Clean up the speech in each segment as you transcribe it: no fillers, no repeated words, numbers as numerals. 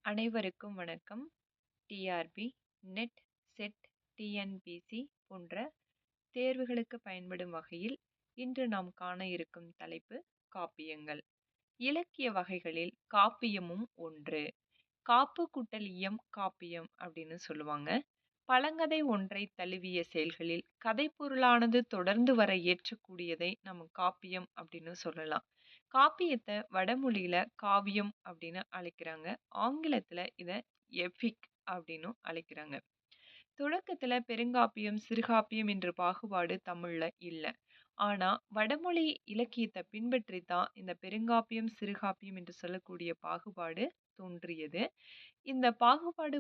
அனைவருக்கும் வணக்கம். TRP, net, set, TNPSC போன்ற தேர்வுகளுக்கு பயன்படும் வகையில் இன்று நாம் காண இருக்கும் தலைப்பு காப்பியங்கள். இலக்கிய வகைகளில் காப்பியமும் ஒன்று. காப்பு கூட்டல் இயம் காப்பியம் அப்படின்னு சொல்லுவாங்க. பழங்கதை ஒன்றை தழுவிய செயல்களில் கதைப்பொருளானது தொடர்ந்து வர ஏற்றக்கூடியதை நம்ம காப்பியம் அப்படின்னு சொல்லலாம். காப்பியத்தை வடமொழியில காவியம் அப்படின்னு அழைக்கிறாங்க. ஆங்கிலத்துல இத எபிக் அப்படின்னும் அழைக்கிறாங்க. தொடக்கத்துல பெருங்காப்பியம், சிறுகாப்பியம் என்ற பாகுபாடு தமிழ்ல இல்ல. ஆனா வடமொழி இலக்கியத்தை பின்பற்றி தான் இந்த பெருங்காப்பியம், சிறுகாப்பியம் என்று சொல்லக்கூடிய பாகுபாடு தோன்றியது. இந்த பாகுபாடு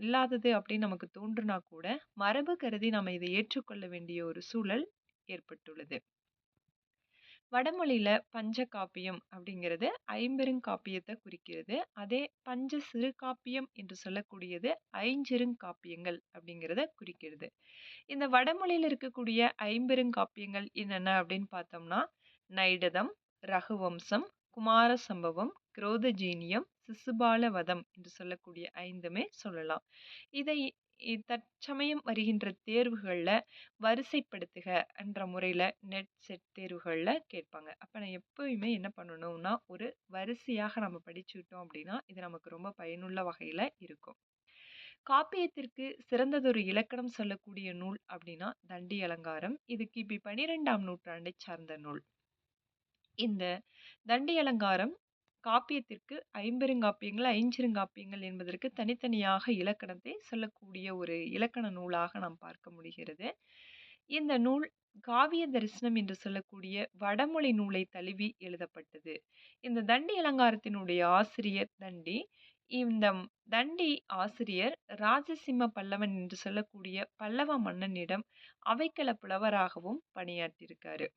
இல்லாதது அப்படின்னு நமக்கு தோன்றுனா கூட, மரபு கருதி நம்ம இதை ஏற்றுக்கொள்ள வேண்டிய ஒரு சூழல் ஏற்பட்டுள்ளது. வடமொழியில பஞ்சகாப்பியம் அப்படிங்கிறது ஐம்பெருங்காப்பியத்தை குறிக்கிறது. அதே பஞ்ச சிறுகாப்பியம் என்று சொல்லக்கூடியது ஐஞ்சிறுகாப்பியங்கள் அப்படிங்கிறத குறிக்கிறது. இந்த வடமொழியில இருக்கக்கூடிய ஐம்பெருங்காப்பியங்கள் என்னென்ன அப்படின்னு பார்த்தோம்னா, நைடதம், ரகுவம்சம், குமார சம்பவம், குரோதஜீனியம், சிசுபால வதம் என்று சொல்லக்கூடிய 5மே சொல்லலாம். இதை தற்சமயம் வருகின்ற தேர்வுகள்ல வரிசைப்படுத்துக என்ற முறையில நெட், செட் தேர்வுகள்ல கேட்பாங்க. அப்ப நான் எப்பயுமே என்ன பண்ணணும்னா, ஒரு வரிசையாக நம்ம படிச்சுக்கிட்டோம் அப்படின்னா, இது நமக்கு ரொம்ப பயனுள்ள வகையில இருக்கும். காப்பியத்திற்கு சிறந்ததொரு இலக்கணம் சொல்லக்கூடிய நூல் அப்படின்னா தண்டி அலங்காரம். இது கிபி 12ஆம் நூற்றாண்டை சார்ந்த நூல். இந்த தண்டி அலங்காரம் காப்பியத்திற்கு ஐம்பெருங்காப்பியங்கள், ஐஞ்சிறுகாப்பியங்கள் என்பதற்கு தனித்தனியாக இலக்கணத்தை சொல்லக்கூடிய ஒரு இலக்கண நூலாக நாம் பார்க்க முடிகிறது. இந்த நூல் காவிய தரிசனம் என்று சொல்லக்கூடிய வடமொழி நூலை தழுவி எழுதப்பட்டது. இந்த தண்டி அலங்காரத்தினுடைய ஆசிரியர் தண்டி. இந்த தண்டி ஆசிரியர் ராஜசிம்ம பல்லவன் என்று சொல்லக்கூடிய பல்லவ மன்னனிடம் அவைக்கள புலவராகவும் பணியாற்றியிருக்காரு.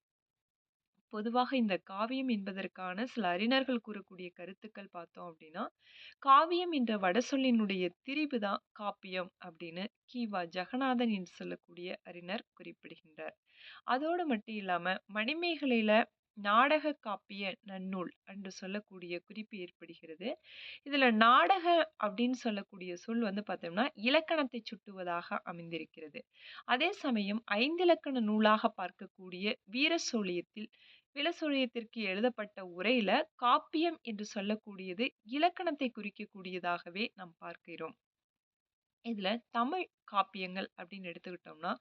பொதுவாக இந்த காவியம் என்பதற்கான சில அறிஞர்கள் கூறக்கூடிய கருத்துக்கள் பார்த்தோம் அப்படின்னா, காவியம் என்ற வடசொல்லினுடைய திரிபு தான் காப்பியம் அப்படின்னு கி.வ. ஜெகநாதன் என்று சொல்லக்கூடிய அறிஞர் குறிப்பிடுகின்றார். அதோடு மட்டும் இல்லாம மணிமேகலையில நாடக காப்பிய நன்னூல் என்று சொல்லக்கூடிய குறிப்பு ஏற்படுகிறது. இதுல நாடக அப்படின்னு சொல்லக்கூடிய சொல் வந்து பார்த்தோம்னா, இலக்கணத்தை சுட்டுவதாக அமைந்திருக்கிறது. அதே சமயம் 5 இலக்கண நூலாக பார்க்கக்கூடிய வீரசோழியத்தில் விலசொலியத்திற்கு எழுதப்பட்ட உரையில காப்பியம் என்று சொல்லக்கூடியது இலக்கணத்தை குறிக்கக்கூடியதாகவே நாம் பார்க்கிறோம். இதுல தமிழ் காப்பியங்கள் அப்படின்னு எடுத்துக்கிட்டோம்னா,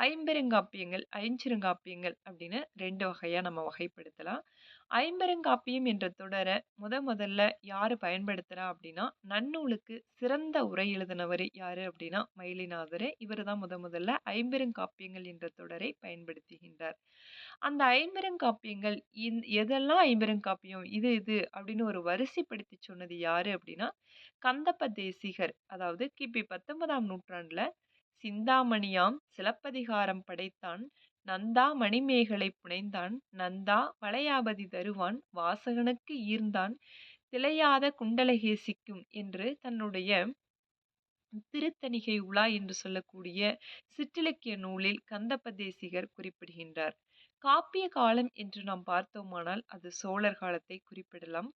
ஐம்பெருங்காப்பியங்கள், ஐஞ்சிறுகாப்பியங்கள் அப்படின்னு 2 வகையா நம்ம வகைப்படுத்தலாம். ஐம்பெருங்காப்பியம் என்ற தொடர முதல்ல யாரு பயன்படுத்துறா அப்படின்னா, நன்னூலுக்கு சிறந்த உரை எழுதினவர் யாரு அப்படின்னா மயிலினாதர். இவரு தான் முதல்ல ஐம்பெருங்காப்பியங்கள் என்ற தொடரை பயன்படுத்துகின்றார். அந்த ஐம்பெருங்காப்பியங்கள் எதெல்லாம் ஐம்பெருங்காப்பியம் இது அப்படின்னு ஒரு வரிசைப்படுத்தி சொன்னது யாரு அப்படின்னா, கந்தப்ப தேசிகர். அதாவது கிபி 19ஆம் நூற்றாண்டுல சிந்தாமணியாம் சிலப்பதிகாரம் படைத்தான், நந்தா மணிமேகலை புனைந்தான், நந்தா வளையாபதி தருவான், வாசகனுக்கு ஈர்ந்தான், திளையாத குண்டலகேசிக்கும் என்று தன்னுடைய திருத்தணிகை உலா என்று சொல்லக்கூடிய சிற்றிலக்கிய நூலில் கந்தப்ப தேசிகர் குறிப்பிடுகின்றார். காப்பிய காலம் என்று நாம் பார்த்தோமானால் அது சோழர் காலத்தை குறிப்பிடலாம்.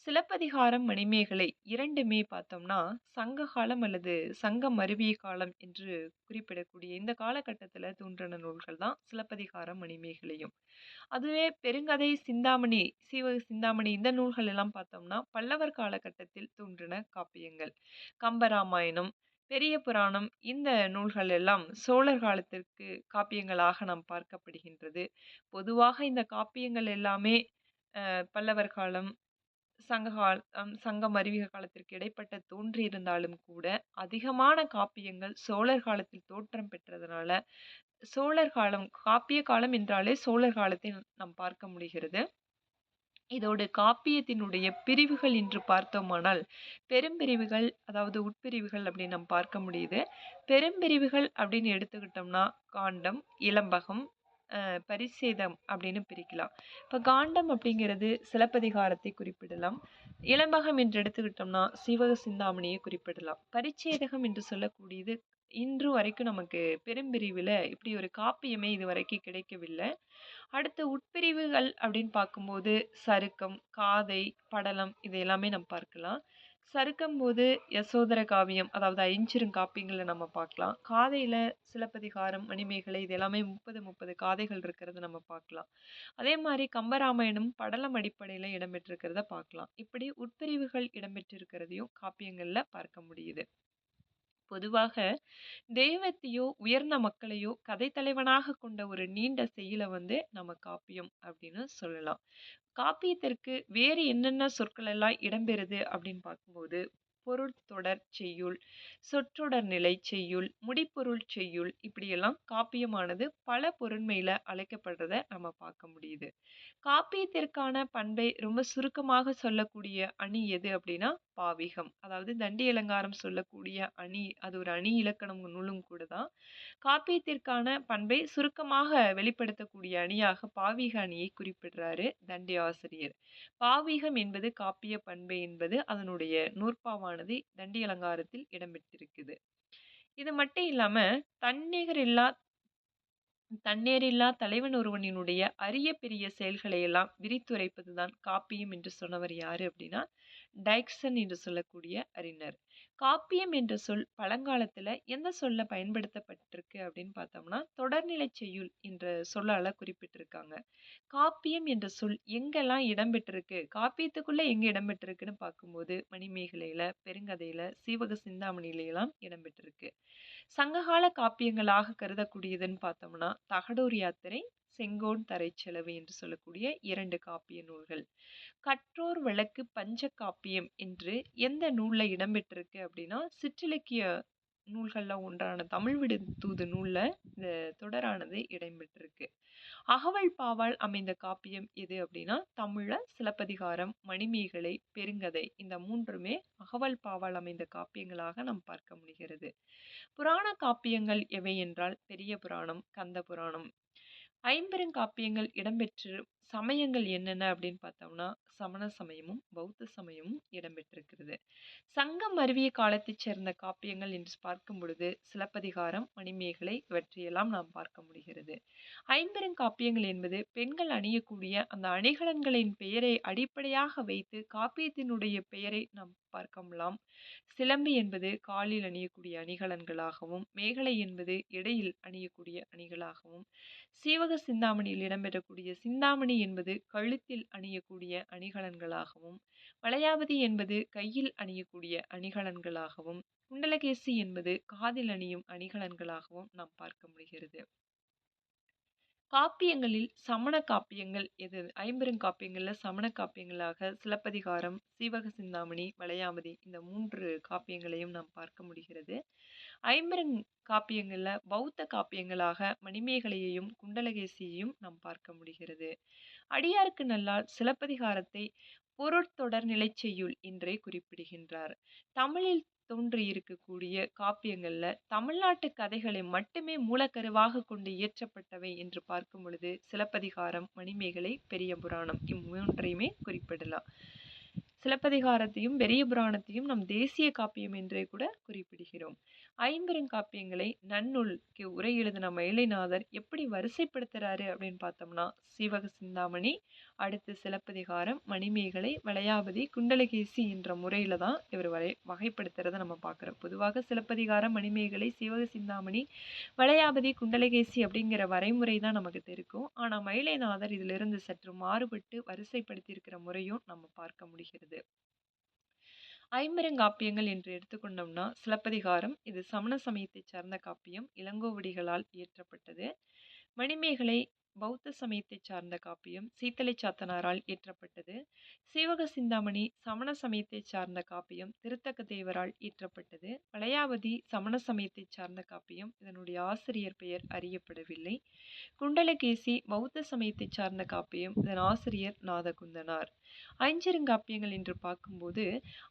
சிலப்பதிகாரம், மணிமேகலை 2மே பார்த்தோம்னா சங்க காலம் அல்லது சங்கம் மருவிய காலம் என்று குறிப்பிடக்கூடிய இந்த காலகட்டத்துல தோன்றின நூல்கள் தான் சிலப்பதிகாரம், மணிமேகலையும். அதுவே பெருங்கதை, சிந்தாமணி, சீவக சிந்தாமணி இந்த நூல்கள் எல்லாம் பார்த்தோம்னா பல்லவர் காலகட்டத்தில் தோன்றின காப்பியங்கள். கம்பராமாயணம், பெரிய புராணம் இந்த நூல்கள் எல்லாம் சோழர் காலத்திற்கு காப்பியங்களாக நாம் பார்க்கப்படுகின்றது. பொதுவாக இந்த காப்பியங்கள் எல்லாமே பல்லவர் காலம், சங்கம் அருவிய காலத்திற்கு இடைப்பட்ட தோன்றியிருந்தாலும் கூட, அதிகமான காப்பியங்கள் சோழர் காலத்தில் தோற்றம் பெற்றதனால, சோழர் காலம் காப்பிய காலம் என்றாலே சோழர் காலத்தை நாம் பார்க்க முடிகிறது. இதோடு காப்பியத்தினுடைய பிரிவுகள் என்று பார்த்தோமானால், பெரும்பிரிவுகள் அதாவது உட்பிரிவுகள் அப்படின்னு நம்ம பார்க்க முடியுது. பெரும்பிரிவுகள் அப்படின்னு எடுத்துக்கிட்டோம்னா, காண்டம், இலம்பகம், பரிச்சேதம் அப்படின்னு பிரிக்கலாம். இப்போ காண்டம் அப்படிங்கிறது சிலப்பதிகாரத்தை குறிப்பிடலாம். இலம்பகம் என்று எடுத்துக்கிட்டோம்னா சீவக சிந்தாமணியை குறிப்பிடலாம். பரிச்சேதகம் என்று சொல்லக்கூடியது இன்று வரைக்கும் நமக்கு பெரும்பிரிவில் இப்படி ஒரு காப்பியமே இது வரைக்கும் கிடைக்கவில்லை. அடுத்து உட்பிரிவுகள் அப்படின்னு பார்க்கும்போது சருக்கம், காதை, படலம் இது எல்லாமே நம்ம பார்க்கலாம். சறுக்கம்போது யசோதர காவியம், அதாவது ஐஞ்சிறுகாப்பியங்கள நம்ம பார்க்கலாம். காதையில சிலப்பதிகாரம், மணிமேகலை இது எல்லாமே 30, 30 காதைகள் இருக்கிறத நம்ம பார்க்கலாம். அதே மாரி கம்பராமாயணம் படலம் அடிப்படையில இடம்பெற்றிருக்கிறத பார்க்கலாம். இப்படி உட்பிரிவுகள் இடம்பெற்றிருக்கிறதையும் காப்பியங்கள்ல பார்க்க முடியுது. பொதுவாக தெய்வத்தையோ, உயர்ந்த மக்களையோ கதை தலைவனாக கொண்ட ஒரு நீண்ட செய்யுள நம்ம காப்பியம் அப்படின்னு சொல்லலாம். காப்பியத்திற்கு வேறு என்னென்ன சொற்கள் எல்லாம் இடம்பெறுது அப்படின்னு பார்க்கும்போது, பொருட்தொடர் செய்யுள், சொற்றொடர் நிலை செய்யுள், முடிப்பொருள் செய்யுள் இப்படியெல்லாம் காப்பியமானது பல பொருண்மையில அழைக்கப்படுறத நம்ம பார்க்க முடியுது. காப்பியத்திற்கான பண்பை ரொம்ப சுருக்கமாக சொல்லக்கூடிய அணி எது அப்படின்னா, பாவிகம். அதாவது தண்டி அலங்காரம் சொல்லக்கூடிய அணி, அது ஒரு அணி இலக்கணம் நூலும் கூட தான். காப்பியத்திற்கான பண்பை சுருக்கமாக வெளிப்படுத்தக்கூடிய அணியாக பாவிக அணியை குறிப்பிடுறாரு தண்டி ஆசிரியர். பாவிகம் என்பது காப்பிய பண்பு என்பது அதனுடைய நூற்பாவானது தண்டி அலங்காரத்தில் இடம்பெற்றிருக்குது. இது மட்டும் இல்லாம தன்னிகரில்லா தன்னேரில்லா தலைவன் ஒருவனினுடைய அரிய பெரிய செயல்களை எல்லாம் விரித்துரைப்பதுதான் காப்பியம் என்று சொன்னவர் யாரு அப்படின்னா, டைக்சன் என்று சொல்லக்கூடிய அறிஞர். காப்பியம் என்ற சொல் பழங்காலத்துல எந்த சொல்ல பயன்படுத்தப்பட்டிருக்கு அப்படின்னு பார்த்தோம்னா, தொடர்நிலைச் செய்யுள் என்ற சொல்லால குறிப்பிட்டிருக்காங்க. காப்பியம் என்ற சொல் எங்கெல்லாம் இடம்பெற்றிருக்கு, காப்பியத்துக்குள்ள எங்க இடம்பெற்றிருக்குன்னு பார்க்கும்போது, மணிமேகலையில, பெருங்கதையில, சீவக சிந்தாமணியில எல்லாம் இடம்பெற்றிருக்கு. சங்ககால காப்பியங்களாக கருதக்கூடியதுன்னு பார்த்தோம்னா, தகடூர் யாத்திரை, செங்கோன் தரைச்செலவு என்று சொல்லக்கூடிய 2 காப்பிய நூல்கள். கற்றோர் விளக்கு பஞ்ச காப்பியம் என்று எந்த நூல்ல இடம்பெற்றிருக்கு அப்படின்னா, சிற்றிலக்கிய நூல்கள்ல ஒன்றான தமிழ் விடு தூது நூல்ல இந்த தொடரானது இடம்பெற்றிருக்கு. அகவல் பாவால் அமைந்த காப்பியம் எது அப்படின்னா, தமிழ்ல சிலப்பதிகாரம், மணிமேகலை, பெருங்கதை இந்த 3மே அகவல் பாவால் அமைந்த காப்பியங்களாக நாம் பார்க்க முடிகிறது. புராண காப்பியங்கள் எவை என்றால் பெரிய புராணம், கந்த புராணம். ஐம்பெருங்காப்பியங்கள் இடம்பெற்று சமயங்கள் என்னென்ன அப்படின்னு பார்த்தோம்னா, சமண சமயமும், பௌத்த சமயமும் இடம்பெற்றிருக்கிறது. சங்கம் அருவிய காலத்தைச் சேர்ந்த காப்பியங்கள் என்று பார்க்கும் பொழுது, சிலப்பதிகாரம், மணிமேகலை இவற்றையெல்லாம் நாம் பார்க்க முடிகிறது. ஐம்பெருங்காப்பியங்கள் என்பது பெண்கள் அணியக்கூடிய அந்த அணிகலன்களின் பெயரை அடிப்படையாக வைத்து காப்பியத்தினுடைய பெயரை நாம் பார்க்கலாம். சிலம்பு என்பது காலில் அணியக்கூடிய அணிகலன்களாகவும், மேகலை என்பது இடையில் அணியக்கூடிய அணிகளாகவும், சீவக சிந்தாமணியில் இடம்பெறக்கூடிய சிந்தாமணி என்பது கழுத்தில் அணியக்கூடிய அணிகலன்களாகவும், வளையாபதி என்பது கையில் அணியக்கூடிய அணிகலன்களாகவும், குண்டலகேசி என்பது காதில் அணியும் அணிகலன்களாகவும் நாம் பார்க்க முடிகிறது. காப்பியங்களில் சமண காப்பியங்கள் எது? ஐம்பெருங்காப்பியங்கள்ல சமண காப்பியங்களாக சிலப்பதிகாரம், சீவக சிந்தாமணி, வளையாபதி இந்த 3 காப்பியங்களையும் நாம் பார்க்க முடிகிறது. ஐம்பெருங்காப்பியங்கள்ல பௌத்த காப்பியங்களாக மணிமேகலையையும், குண்டலகேசியையும் நாம் பார்க்க முடிகிறது. அடியார்க்கு நல்லார் சிலப்பதிகாரத்தை பொருட்தொடர் நிலைச் செய்யுள் என்றே குறிப்பிடுகின்றார். தமிழில் தோன்றியிருக்கக்கூடிய காப்பியங்கள்ல தமிழ்நாட்டு கதைகளை மட்டுமே மூலக்கருவாக கொண்டு இயற்றப்பட்டவை என்று பார்க்கும் பொழுது சிலப்பதிகாரம், மணிமேகலை, பெரிய புராணம் இம்மூன்றையுமே குறிப்பிடலாம். சிலப்பதிகாரத்தையும் பெரிய புராணத்தையும் நம் தேசிய காப்பியம் என்றே கூட குறிப்பிடுகிறோம். ஐம்பெருங்காப்பியங்களை நன்னூலுக்கு உரை எழுதின மயிலைநாதர் எப்படி வரிசைப்படுத்துறாரு அப்படின்னு பார்த்தோம்னா, சீவக சிந்தாமணி, அடுத்து சிலப்பதிகாரம், மணிமேகலை, வளையாபதி, குண்டலகேசி என்ற முறையில தான் இவர் வகைப்படுத்துறத நம்ம பார்க்குறோம். பொதுவாக சிலப்பதிகாரம், மணிமேகலை, சீவக சிந்தாமணி, வளையாபதி, குண்டலகேசி அப்படிங்கிற வரைமுறை தான் நமக்கு தெரிக்கும். ஆனா மயிலைநாதர் இதிலிருந்து சற்று மாறுபட்டு வரிசைப்படுத்தியிருக்கிற முறையும் நம்ம பார்க்க முடிகிறது. ஐம்பெருங்காப்பியங்கள் என்று எடுத்துக்கொண்டோம்னா, சிலப்பதிகாரம் இது சமண சமயத்தைச் சார்ந்த காப்பியம். இளங்கோவடிகளால் இயற்றப்பட்டது. மணிமேகலை பௌத்த சமயத்தைச் சார்ந்த காப்பியம். சீத்தலை சாத்தனாரால் இயற்றப்பட்டது. சீவக சிந்தாமணி சமண சமயத்தைச் சார்ந்த காப்பியம். திருத்தக்க தேவரால் இயற்றப்பட்டது. வளையாபதி சமண சமயத்தைச் சார்ந்த காப்பியம். இதனுடைய ஆசிரியர் பெயர் அறியப்படவில்லை. குண்டலகேசி பௌத்த சமயத்தைச் சார்ந்த காப்பியம். இதன் ஆசிரியர் நாதகுந்தனார். ஐஞ்சிறுகாப்பியங்கள் என்று பார்க்கும்போது,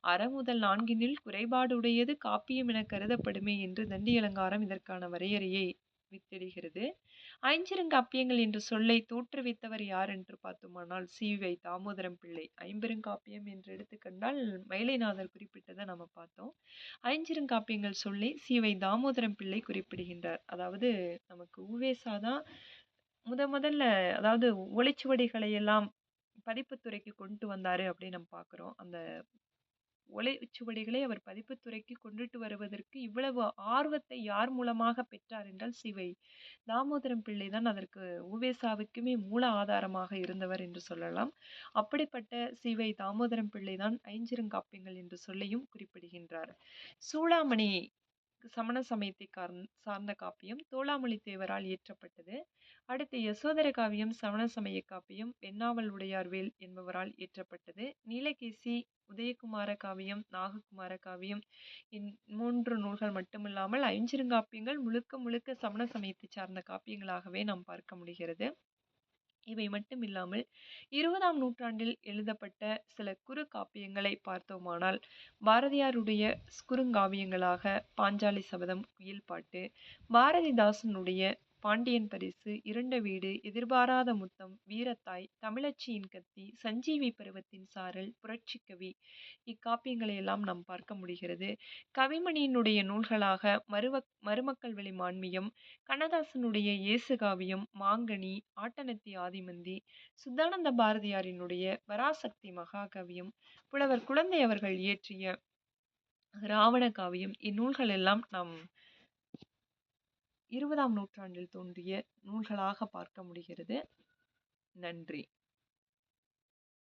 அறமுதல் நான்கினில் குறைபாடுடையது காப்பியம் எனக் கருதப்படுமே என்று தண்டி அலங்காரம் இதற்கான வரையறையை வித்திடுகிறது. ஐஞ்சிறுகாப்பியங்கள் என்ற சொல்லை தோற்றுவித்தவர் யார் என்று பார்த்தோமானால், சி.வை. தாமோதரம் பிள்ளை. ஐம்பெருங்காப்பியம் என்று எடுத்துக்கொண்டால் மயிலைநாதர் குறிப்பிட்டதை நம்ம பார்த்தோம். ஐஞ்சிறுகாப்பியங்கள் சொல்லை சி.வை. தாமோதரம் பிள்ளை குறிப்பிடுகின்றார். அதாவது நமக்கு உ.வே.சா தான் முதல்ல அதாவது ஓலைச்சுவடிகளை எல்லாம் பதிப்புத்துறைக்கு கொண்டு வந்தாரு அப்படின்னு நம்ம பார்க்குறோம். அந்த ஓலைச்சுவடிகளை அவர் பதிப்புத்துறைக்கு கொண்டுட்டு வருவதற்கு இவ்வளவு ஆர்வத்தை யார் மூலமாக பெற்றார் என்றால் தாமோதரம் பிள்ளை தான் அதற்கு உவேசாவுக்குமே மூல ஆதாரமாக இருந்தவர் என்று சொல்லலாம். அப்படிப்பட்ட தாமோதரம் பிள்ளை தான் ஐஞ்சிறுகாப்பியங்கள் என்ற சொல்லையும் குறிப்பிடுகின்றார். சூளாமணி சமண சமயத்தை சார்ந்த காப்பியம் தோலாமொழி தேவரால் இயற்றப்பட்டது. அடுத்து யசோதர காவியம் சமண சமய காப்பியம் வெண்ணாவல் உடையார்வேல் என்பவரால் இயற்றப்பட்டது. நீலகேசி உதயகுமார காவியம் நாககுமார காவியம் 3 நூல்கள் மட்டுமில்லாமல் ஐஞ்சிறுகாப்பியங்கள் முழுக்க முழுக்க சமண சமயத்தை சார்ந்த காப்பியங்களாகவே நாம் பார்க்க முடிகிறது. இவை மட்டும் இல்லாமல் 20ஆம் நூற்றாண்டில் எழுதப்பட்ட சில குறு காப்பியங்களை பார்த்தோமானால் பாரதியாருடைய குறுங்காவியங்களாக பாஞ்சாலி சபதம், குயில் பாட்டு, பாரதிதாசனுடைய பாண்டியன் பரிசு, இருண்ட வீடு, எதிர்பாராத முத்தம், வீரத்தாய், தமிழச்சியின் கத்தி, சஞ்சீவி பருவத்தின் சாரல், புரட்சிக்கவி இக்காப்பியங்களை எல்லாம் நாம் பார்க்க முடிகிறது. கவிமணியினுடைய நூல்களாக மருமக்கள் வெளி மான்மியம், கண்ணதாசனுடைய இயேசு காவியம், மாங்கனி, ஆட்டனத்தி ஆதிமந்தி, சுத்தானந்த பாரதியாரினுடைய பராசக்தி மகாகவியம், புலவர் குழந்தை அவர்கள் இயற்றிய ராவண காவியம் இந்நூல்கள் எல்லாம் நாம் 20ஆம் நூற்றாண்டில் தோன்றிய நூல்களாக பார்க்க முடிகிறது. நன்றி.